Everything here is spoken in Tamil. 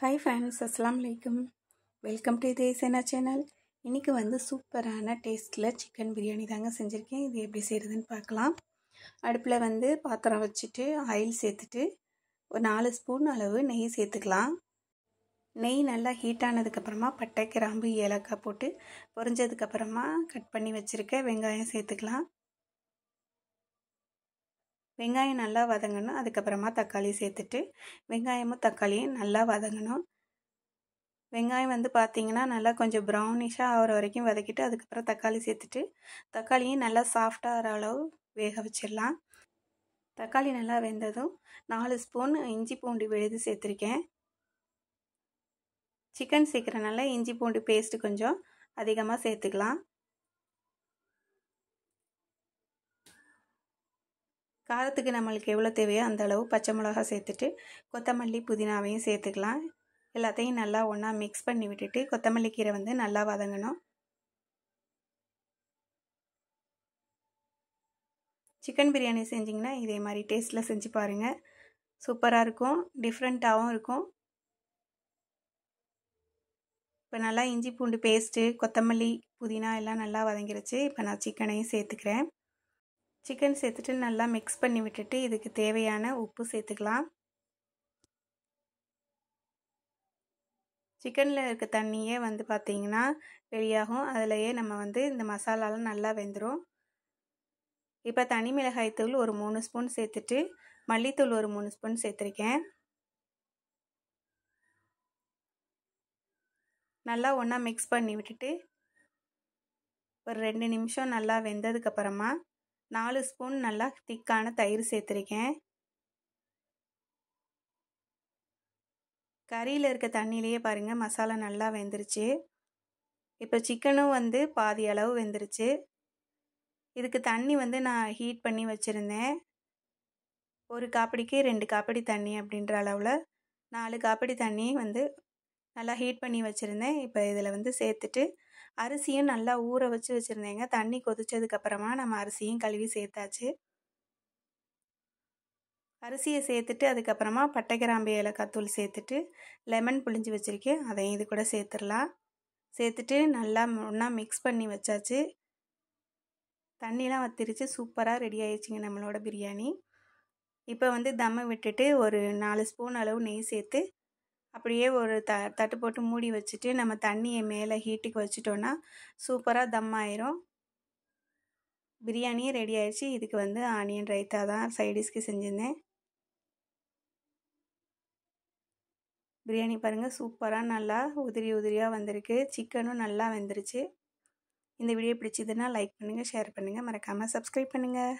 ஹாய் ஃப்ரெண்ட்ஸ், அஸ்ஸலாமு அலைக்கும். வெல்கம் டு தேசனா சேனல். இன்றைக்கி வந்து சூப்பரான டேஸ்ட்டில் சிக்கன் பிரியாணி தாங்க செஞ்சுருக்கேன். இது எப்படி செய்கிறதுன்னு பார்க்கலாம். அடுப்பில் வந்து பாத்திரம் வச்சுட்டு ஆயில் சேர்த்துட்டு ஒரு 4 ஸ்பூன் அளவு நெய் சேர்த்துக்கலாம். நெய் நல்லா ஹீட் ஆனதுக்கப்புறமா பட்டை, கிராம்பு, ஏலக்காய் போட்டு பொரிஞ்சதுக்கப்புறமா கட் பண்ணி வச்சுருக்க வெங்காயம் சேர்த்துக்கலாம். வெங்காயம் நல்லா வதங்கணும். அதுக்கப்புறமா தக்காளி சேர்த்துட்டு வெங்காயமும் தக்காளியும் நல்லா வதங்கணும். வெங்காயம் வந்து பார்த்திங்கன்னா நல்லா கொஞ்சம் ப்ரௌனிஷாக ஆகிற வரைக்கும் வதக்கிட்டு அதுக்கப்புறம் தக்காளி சேர்த்துட்டு தக்காளியும் நல்லா சாஃப்டாக ஆகிற அளவு வேக வச்சிடலாம். தக்காளி நல்லா வெந்ததும் 4 ஸ்பூன் இஞ்சி பூண்டு விழுது சேர்த்துருக்கேன். சிக்கன் சேர்க்குறனால இஞ்சி பூண்டு பேஸ்ட்டு கொஞ்சம் அதிகமாக சேர்த்துக்கலாம். காரத்துக்கு நம்மளுக்கு எவ்வளோ தேவையோ அந்த அளவு பச்சை மிளகா சேர்த்துட்டு கொத்தமல்லி, புதினாவையும் சேர்த்துக்கலாம். எல்லாத்தையும் நல்லா ஒன்றா மிக்ஸ் பண்ணி விட்டுட்டு கொத்தமல்லி கீரை வந்து நல்லா வதங்கணும். சிக்கன் பிரியாணி செஞ்சிங்கன்னா இதே மாதிரி டேஸ்ட்டில் செஞ்சு பாருங்கள். சூப்பராக இருக்கும், டிஃப்ரெண்ட்டாகவும் இருக்கும். இப்போ நல்லா இஞ்சி பூண்டு பேஸ்ட்டு, கொத்தமல்லி, புதினா எல்லாம் நல்லா வதங்கிருச்சு. இப்போ நான் சிக்கனையும் சேர்த்துக்கிறேன். சிக்கன் சேர்த்துட்டு நல்லா மிக்ஸ் பண்ணி விட்டுட்டு இதுக்கு தேவையான உப்பு சேர்த்துக்கலாம். சிக்கனில் இருக்க தண்ணியே வந்து பார்த்திங்கன்னா வெளியாகும். அதிலையே நம்ம வந்து இந்த மசாலாலாம் நல்லா வெந்துடும். இப்போ தனி மிளகாய் தூள் ஒரு 3 ஸ்பூன் சேர்த்துட்டு மல்லித்தூள் ஒரு 3 ஸ்பூன் சேர்த்துருக்கேன். நல்லா ஒன்றா மிக்ஸ் பண்ணி விட்டுட்டு ஒரு 2 நிமிஷம் நல்லா வெந்ததுக்கப்புறமா 4 ஸ்பூன் நல்லா திக்கான தயிர் சேர்த்துருக்கேன். கறியில் இருக்க தண்ணியிலேயே பாருங்கள் மசாலா நல்லா வெந்துருச்சு. இப்போ சிக்கனும் வந்து பாதி அளவு வெந்துருச்சு. இதுக்கு தண்ணி வந்து நான் ஹீட் பண்ணி வச்சுருந்தேன். ஒரு காப்படிக்கு 2 காப்படி தண்ணி அப்படின்ற அளவில் 4 காப்படி தண்ணி வந்து நல்லா ஹீட் பண்ணி வச்சுருந்தேன். இப்போ இதில் வந்து சேர்த்துட்டு அரிசியும் நல்லா ஊற வச்சு வச்சுருந்தேங்க. தண்ணி கொதிச்சதுக்கப்புறமா நம்ம அரிசியும் கழுவி சேர்த்தாச்சு. அரிசியை சேர்த்துட்டு அதுக்கப்புறமா பட்டை, கிராம்பு, ஏலக்காய் தூள் சேர்த்துட்டு லெமன் புழிஞ்சு வச்சுருக்கேன். அதையும் இது கூட சேர்த்துடலாம். சேர்த்துட்டு நல்லா ஒன்றா மிக்ஸ் பண்ணி வச்சாச்சு. தண்ணிலாம் வத்திருச்சு. சூப்பராக ரெடி ஆயிடுச்சுங்க நம்மளோட பிரியாணி. இப்போ வந்து தம்மை விட்டுட்டு ஒரு 4 ஸ்பூன் அளவு நெய் சேர்த்து அப்படியே ஒரு தட்டு போட்டு மூடி வச்சுட்டு நம்ம தண்ணியை மேலே ஹீட்டுக்கு வச்சுட்டோன்னா சூப்பராக தம் ஆயிரும். பிரியாணியும் ரெடி ஆயிடுச்சு. இதுக்கு வந்து ஆனியன் ரைத்தா தான் சைடிஷ்க்கு செஞ்சுருந்தேன். பிரியாணி பாருங்கள் சூப்பராக நல்லா உதிரி உதிரியாக வந்திருக்கு. சிக்கனும் நல்லா வெந்துருச்சு. இந்த வீடியோ பிடிச்சதுன்னா லைக் பண்ணுங்கள், ஷேர் பண்ணுங்கள், மறக்காமல் சப்ஸ்கிரைப் பண்ணுங்கள்.